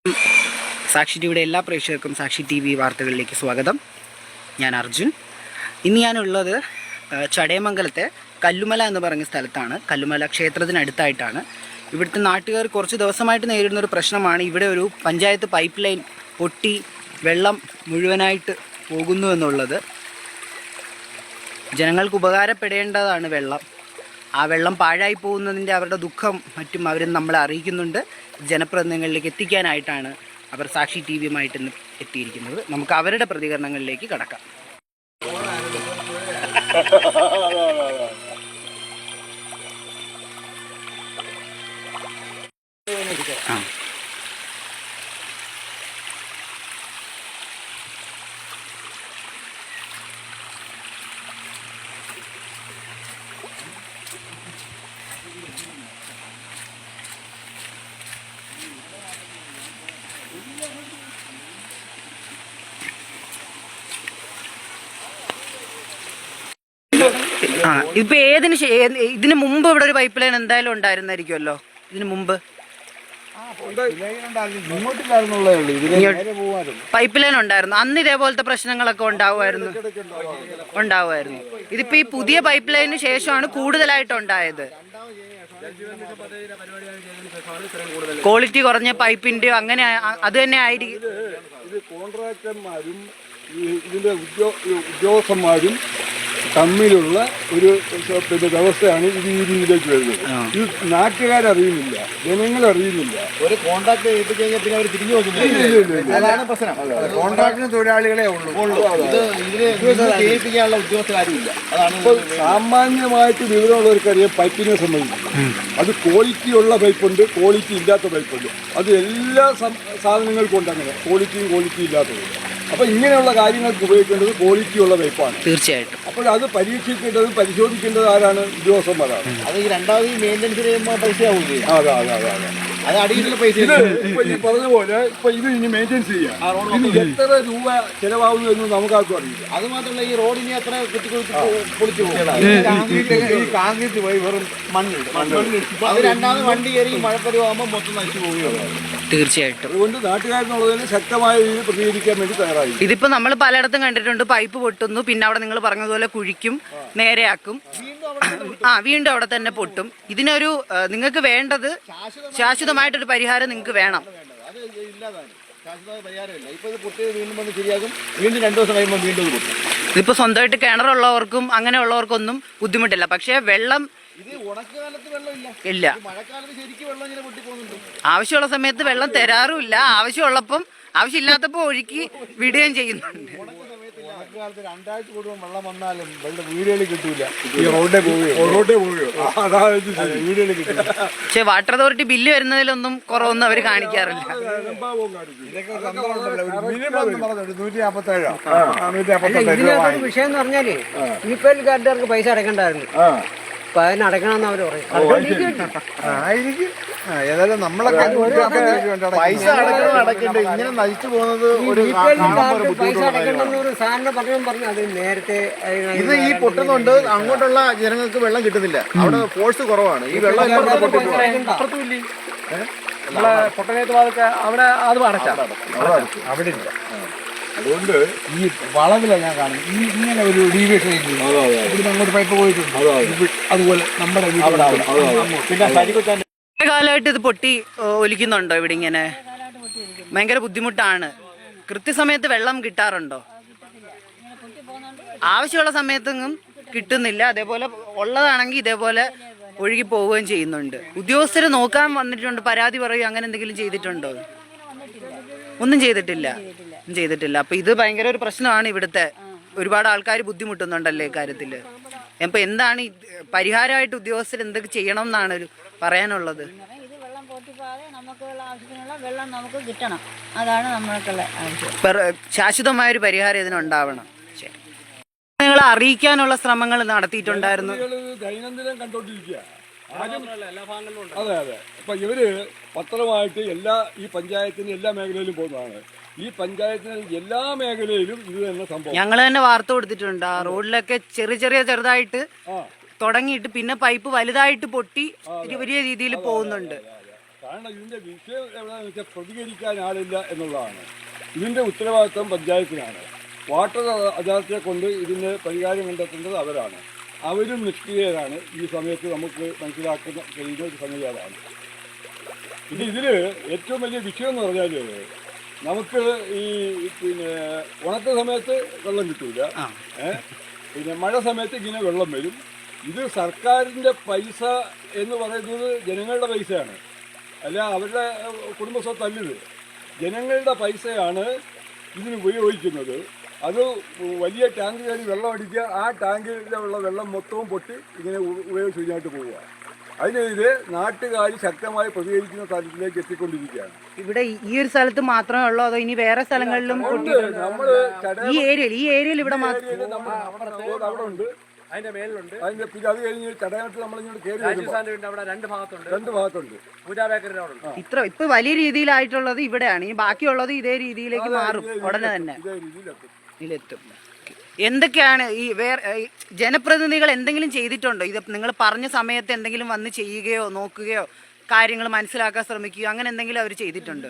സാക്ഷി ടിവിയുടെ എല്ലാ പ്രേക്ഷകർക്കും സാക്ഷി ടി വി വാർത്തകളിലേക്ക് സ്വാഗതം. ഞാൻ അർജുൻ. ഇന്ന് ഞാനുള്ളത് ചടയമംഗലത്തെ കല്ലുമല എന്ന് പറഞ്ഞ സ്ഥലത്താണ്. കല്ലുമല ക്ഷേത്രത്തിനടുത്തായിട്ടാണ്. ഇവിടുത്തെ നാട്ടുകാർ കുറച്ച് ദിവസമായിട്ട് നേരിടുന്നൊരു പ്രശ്നമാണ്. ഇവിടെ ഒരു പഞ്ചായത്ത് പൈപ്പ് ലൈൻ പൊട്ടി വെള്ളം മുഴുവനായിട്ട് പോകുന്നു എന്നുള്ളത്. ജനങ്ങൾക്ക് ഉപകാരപ്പെടേണ്ടതാണ് വെള്ളം. ആ വെള്ളം പാഴായി പോകുന്നതിൻ്റെ അവരുടെ ദുഃഖം മറ്റും അവർ നമ്മളെ അറിയിക്കുന്നുണ്ട്. ജനപ്രതിനിധികളിലേക്ക് എത്തിക്കാനായിട്ടാണ് അവർ സാക്ഷി ടി വിയുമായിട്ട് ഇന്ന് എത്തിയിരിക്കുന്നത്. നമുക്ക് അവരുടെ പ്രതികരണങ്ങളിലേക്ക് കടക്കാം. ഇപ്പൊ ഇതിന് മുമ്പ് ഇവിടെ ഒരു പൈപ്പ് ലൈൻ എന്തായാലും ഉണ്ടായിരുന്നായിരിക്കുമല്ലോ. ഇതിന് മുമ്പ് പൈപ്പ് ലൈൻ ഉണ്ടായിരുന്നു. അന്ന് ഇതേപോലത്തെ പ്രശ്നങ്ങളൊക്കെ ഉണ്ടാവുമായിരുന്നു. ഇതിപ്പോ ഈ പുതിയ പൈപ്പ് ലൈനിന് ശേഷമാണ് കൂടുതലായിട്ട് ഉണ്ടായത്. ക്വാളിറ്റി കുറഞ്ഞ പൈപ്പിന്റെ അങ്ങനെ അത് തന്നെ ആയിരിക്കും. ഇത് കോൺട്രാക്ടർമാരും ഇതിന്റെ ഉദ്യോഗസ്ഥന്മാരും തമ്മിലുള്ള ഒരു വ്യവസ്ഥയാണ് ഇത് ഈ രീതിയിലേക്ക് വരുന്നത്. ഇത് നാട്ടുകാരറിയുന്നില്ല, ജനങ്ങളറിയുന്നില്ല. ഒരു കോൺട്രാക്ട് ഏൽപ്പിച്ചു കഴിഞ്ഞാൽ പിന്നെ അവർ തിരിഞ്ഞു നോക്കുന്നില്ല. അതാണ് പ്രശ്നം. കോൺട്രാക്ടിന് തൊഴിലാളികളെ ഉള്ളൂ. ഏൽപ്പിക്കാനുള്ള ഉദ്യോഗസ്ഥരാരുമില്ല. ഇപ്പോൾ സാമാന്യമായിട്ട് വിവരമുള്ളവർക്കറിയാം പൈപ്പിനെ സംബന്ധിച്ച്. അത് ക്വാളിറ്റിയുള്ള പൈപ്പുണ്ട്, ക്വാളിറ്റി ഇല്ലാത്ത പൈപ്പുണ്ട്. അത് എല്ലാ സാധനങ്ങൾക്കും ഉണ്ട് അങ്ങനെ ക്വാളിറ്റി ഇല്ലാത്തത്. അപ്പോൾ ഇങ്ങനെയുള്ള കാര്യങ്ങൾക്ക് ഉപയോഗിക്കേണ്ടത് ക്വാളിറ്റിയുള്ള പൈപ്പാണ് തീർച്ചയായിട്ടും. അപ്പോൾ അത് പരീക്ഷിക്കേണ്ടത് പരിശോധിക്കേണ്ടത് ആരാണ്? ഉദ്യോഗസ്ഥന്മാരാണ്. അത് ഈ രണ്ടാമത് മെയിൻ്റെനൻസ് ചെയ്യുമ്പോൾ പൈസ ആവില്ലേ? അത് അടിയിലുള്ള പൈസ. ഇപ്പൊ ഈ പറഞ്ഞ പോലെ ഇപ്പൊ ഇത് ഇനി മെയിൻ്റെനൻസ് ചെയ്യാം. ഇനി എത്ര രൂപ ചെലവാകുന്നു എന്ന് നമുക്കാർക്കും അറിയില്ല. അത് മാത്രമല്ല ഈ റോഡിനെ അത്ര പൊളിച്ചു ഈ കാങ്കിട്ട് പോയി വെറും മണ്ണുണ്ട്. അത് രണ്ടാമത് വണ്ടി കയറി മഴപ്പരുവാകുമ്പോൾ മൊത്തം നശിച്ചു പോവുകയാണ്. തീർച്ചയായിട്ടും. അതുകൊണ്ട് നാട്ടുകാരെന്നുള്ളതിന് ശക്തമായ രീതിയിൽ പ്രതികരിക്കാൻ വേണ്ടി തയ്യാറായി. ഇതിപ്പോ നമ്മൾ പലയിടത്തും കണ്ടിട്ടുണ്ട്. പൈപ്പ് പൊട്ടുന്നു, പിന്നെ അവിടെ നിങ്ങൾ പറഞ്ഞതുപോലെ കുഴിക്കും, നേരെയാക്കും, വീണ്ടും അവിടെ തന്നെ പൊട്ടും. ഇതിനൊരു നിങ്ങൾക്ക് വേണ്ടത് ശാശ്വതമായിട്ടൊരു പരിഹാരം നിങ്ങൾക്ക് വേണം. ഇതിപ്പോ സ്വന്തമായിട്ട് കിണറുള്ളവർക്കും അങ്ങനെയുള്ളവർക്കൊന്നും ബുദ്ധിമുട്ടില്ല. പക്ഷെ വെള്ളം ഇല്ല. ആവശ്യമുള്ള സമയത്ത് വെള്ളം തരാറുമില്ല. ആവശ്യമുള്ളപ്പം ആവശ്യമില്ലാത്തപ്പോ ഒഴുക്കി വിടുകയും ചെയ്യുന്നുണ്ട്. രണ്ടാഴ്ച കൂടുമ്പോൾ വെള്ളം വന്നാലും വീടുകളിൽ കിട്ടൂല. പക്ഷെ വാട്ടർ അതോറിറ്റി ബില്ല് വരുന്നതിലൊന്നും കുറവൊന്നും അവർ കാണിക്കാറില്ല. വിഷയം എന്ന് പറഞ്ഞാല് ബിപിഎൽകാർക്ക് പൈസ അടയ്ക്കണ്ടായിരുന്നു. അപ്പൊ അതിനടക്കണമെന്ന് അവര് പറയും. ഏതായാലും നമ്മളെ പൈസ അടക്കണ്ടേ ഇങ്ങനെ നയിച്ചു പോകുന്നത് പൈസ അടക്കണമെന്ന് ഒരു സാറിന് പറഞ്ഞു. അത് നേരത്തെ ഇത് ഈ പൊട്ടുന്നുണ്ട്. അങ്ങോട്ടുള്ള ജനങ്ങൾക്ക് വെള്ളം കിട്ടുന്നില്ല. അവിടെ ഫോഴ്സ് കുറവാണ്. ഈ വെള്ളം അപ്പുറത്തുമില്ലേ നമ്മളെ പൊട്ടനേത്ത് ഭാഗത്ത് അവിടെ അത് അടച്ചാ അവിടെ ഇല്ല. അതുകൊണ്ട് ഈ വളവില ഞാൻ കാണുന്നത് ഈ ഇങ്ങനെ ഒരു ഡീവിയേഷൻ ഇവിടുന്ന് അങ്ങോട്ട് പൈപ്പ് പോയിട്ടുണ്ട്. അതുപോലെ നമ്മുടെ പിന്നെ കാലമായിട്ട് ഇത് പൊട്ടി ഒലിക്കുന്നുണ്ടോ? ഇവിടെ ഇങ്ങനെ ഭയങ്കര ബുദ്ധിമുട്ടാണ്. കൃത്യസമയത്ത് വെള്ളം കിട്ടാറുണ്ടോ? ആവശ്യമുള്ള സമയത്തൊന്നും കിട്ടുന്നില്ല. അതേപോലെ ഉള്ളതാണെങ്കിൽ ഇതേപോലെ ഒഴുകി പോവുകയും ചെയ്യുന്നുണ്ട്. ഉദ്യോഗസ്ഥർ നോക്കാൻ വന്നിട്ടുണ്ട്, പരാതി പറയുക, അങ്ങനെ എന്തെങ്കിലും ചെയ്തിട്ടുണ്ടോ? ഒന്നും ചെയ്തിട്ടില്ല. അപ്പൊ ഇത് ഭയങ്കര ഒരു പ്രശ്നമാണ്. ഇവിടുത്തെ ഒരുപാട് ആൾക്കാർ ബുദ്ധിമുട്ടുന്നുണ്ടല്ലേ കാര്യത്തില്. അപ്പൊ എന്താണ് പരിഹാരമായിട്ട് ഉദ്യോഗസ്ഥർ എന്തൊക്കെ ചെയ്യണം എന്നാണ് ഒരു പറയാനുള്ളത്? ഇത് വെള്ളം പൊട്ടിപ്പോകാതെ നമുക്കുള്ള ആവശ്യത്തിനുള്ള വെള്ളം നമുക്ക് കിട്ടണം. അതാണ് നമ്മൾക്കുള്ള ആവശ്യം. ശാശ്വതമായൊരു പരിഹാരം ഇതിനുണ്ടാവണം. നിങ്ങൾ അറിയിക്കാനുള്ള ശ്രമങ്ങൾ നടത്തിയിട്ടുണ്ടായിരുന്നു. ദൈനംദിനം കണ്ടോണ്ടിരിക്കുക. അതെ. അപ്പൊ ഇവര് പത്രമായിട്ട് ഈ പഞ്ചായത്തിന് എല്ലാ മേഖലയിലും പോകുന്നതാണ്. ഈ പഞ്ചായത്തിന് എല്ലാ മേഖലയിലും ഇത് തന്നെ സംഭവം. ഞങ്ങൾ തന്നെ വാർത്ത കൊടുത്തിട്ടുണ്ട്. ആ റോഡിലൊക്കെ ചെറുതായിട്ട് തുടങ്ങിയിട്ട് പിന്നെ പൈപ്പ് വലുതായിട്ട് പൊട്ടി വലിയ രീതിയിൽ പോകുന്നുണ്ട്. കാരണം ഇതിന്റെ വിഷയം എവിടെയാണെന്ന് വെച്ചാൽ പ്രതികരിക്കാൻ ആളില്ല എന്നുള്ളതാണ്. ഇതിന്റെ ഉത്തരവാദിത്വം പഞ്ചായത്തിനാണ്. വാട്ടർ അതോറിറ്റിയെ കൊണ്ട് ഇതിന് പരിഹാരം കണ്ടെത്തേണ്ടത് അവരാണ്. അവരും നിഷ്ക്രിയരാണ്. ഈ സമയത്ത് നമുക്ക് മനസ്സിലാക്കുന്ന കഴിയുന്ന ഒരു സംഗതി അതാണ്. ഇതിൽ ഏറ്റവും വലിയ വിഷയം എന്ന് പറഞ്ഞാൽ നമുക്ക് ഈ ഉണക്ക സമയത്ത് വെള്ളം കിട്ടൂല, പിന്നെ മഴ സമയത്ത് ഇങ്ങനെ വെള്ളം വരും. ഇത് സർക്കാരിൻ്റെ പൈസ എന്ന് പറയുന്നത് ജനങ്ങളുടെ പൈസയാണ്, അല്ല അവരുടെ കുടുംബ സ്വത്തല്ലത്. ജനങ്ങളുടെ പൈസയാണ് ഇതിന് ഉപയോഗിക്കുന്നത്. അത് വലിയ ടാങ്ക് കയറി വെള്ളം അടിക്കുക, ആ ടാങ്കിലുള്ള വെള്ളം മൊത്തവും പൊട്ടി ഇങ്ങനെ ഉപയോഗിച്ച് കഴിഞ്ഞായിട്ട് പോവുക. അതിനെതിരെ നാട്ടുകാർ ശക്തമായി പ്രതികരിക്കുന്ന സ്ഥലത്തിലേക്ക് എത്തിക്കൊണ്ടിരിക്കുകയാണ്. ഇവിടെ ഈ ഒരു സ്ഥലത്ത് മാത്രമേ ഉള്ളൂ അതോ ഇനി വേറെ സ്ഥലങ്ങളിലും നമ്മള് ഈ ഏരിയയിൽ ഇവിടെ മാത്രം അവിടെ ഉണ്ട്, അതിന്റെ മേലുണ്ട്. അതിന്റെ പിന്നെ അത് കഴിഞ്ഞ് ചടയത്ത് നമ്മളിങ്ങോട്ട് കയറി അവിടെ രണ്ട് ഭാഗത്തുണ്ട്. രണ്ട് ഭാഗത്തുണ്ട്. പൂജാ ബേക്കറി അവിടെ ഇപ്പൊ വലിയ രീതിയിലായിട്ടുള്ളത് ഇവിടെയാണ്. ഇനി ബാക്കിയുള്ളത് ഇതേ രീതിയിലേക്ക് മാറും ഉടനെ തന്നെ ഇതേ രീതിയിലെത്തും. ഇതിലെത്തും. എന്തൊക്കെയാണ് ഈ ജനപ്രതിനിധികൾ എന്തെങ്കിലും ചെയ്തിട്ടുണ്ടോ? ഇത് നിങ്ങൾ പറഞ്ഞ സമയത്ത് എന്തെങ്കിലും വന്ന് ചെയ്യുകയോ നോക്കുകയോ കാര്യങ്ങൾ മനസ്സിലാക്കാൻ ശ്രമിക്കുകയോ അങ്ങനെ എന്തെങ്കിലും അവർ ചെയ്തിട്ടുണ്ടോ?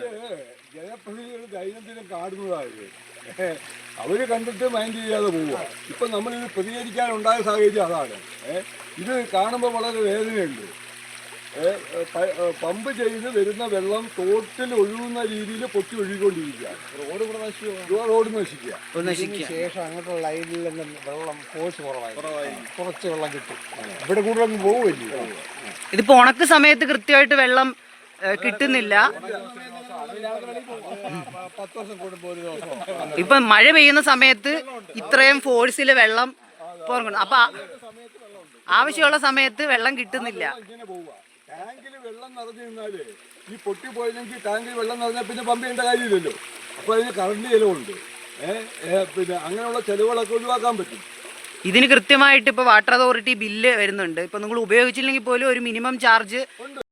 ജനപ്രതിനിധികൾ ദൈനംദിനം കാണുന്നതായത് അവര് കണ്ടിട്ട് മൈൻഡ് ചെയ്യാതെ പോവുക. ഇപ്പം നമ്മളിത് പ്രതികരിക്കാനുണ്ടായ സാഹചര്യം അതാണ്. ഇത് കാണുമ്പോൾ വളരെ വേദനയുണ്ട്. പമ്പ് ചെയ്ത് വരുന്ന വെള്ളം തോട്ടിൽ ഒഴുകുന്ന രീതിയിൽ പൊട്ടി ഒഴുകിക്കൊണ്ടിരിക്കുക. റോഡ് നശിക്കുക. ശേഷം അങ്ങോട്ടുള്ള ലൈനിലെല്ലാം വെള്ളം ഫോഴ്സ് കുറവായി, കുറച്ച് വെള്ളം കിട്ടും. ഇവിടെ കൂടുതലൊന്നും പോകുമല്ലോ. ഇതിപ്പോ ഉണക്ക് സമയത്ത് കൃത്യമായിട്ട് വെള്ളം കിട്ടുന്നില്ല. 10 ദിവസം കൂടുമ്പോൾ ഒരു ദിവസം ഇപ്പൊ മഴ പെയ്യുന്ന സമയത്ത് ഇത്രയും ഫോഴ്സിൽ വെള്ളം പോകണം. അപ്പൊ ആവശ്യമുള്ള സമയത്ത് വെള്ളം കിട്ടുന്നില്ല. ടാങ്കിൽ വെള്ളം നിറഞ്ഞു നിന്നാല് ഈ പൊട്ടിപ്പോയില്ലെങ്കിൽ ടാങ്കിൽ വെള്ളം നിറഞ്ഞാൽ പിന്നെ പമ്പ് ചെയ്യേണ്ട കാര്യമില്ലല്ലോ. അപ്പൊ അതിന് കറണ്ട് ചെലവുണ്ട്. പിന്നെ അങ്ങനെയുള്ള ചെലവുകളൊക്കെ ഒഴിവാക്കാൻ പറ്റും. ഇതിന് കൃത്യമായിട്ട് ഇപ്പൊ വാട്ടർ അതോറിറ്റി ബില്ല് വരുന്നുണ്ട്. ഇപ്പൊ നിങ്ങൾ ഉപയോഗിച്ചില്ലെങ്കിൽ പോലും ഒരു മിനിമം ചാർജ്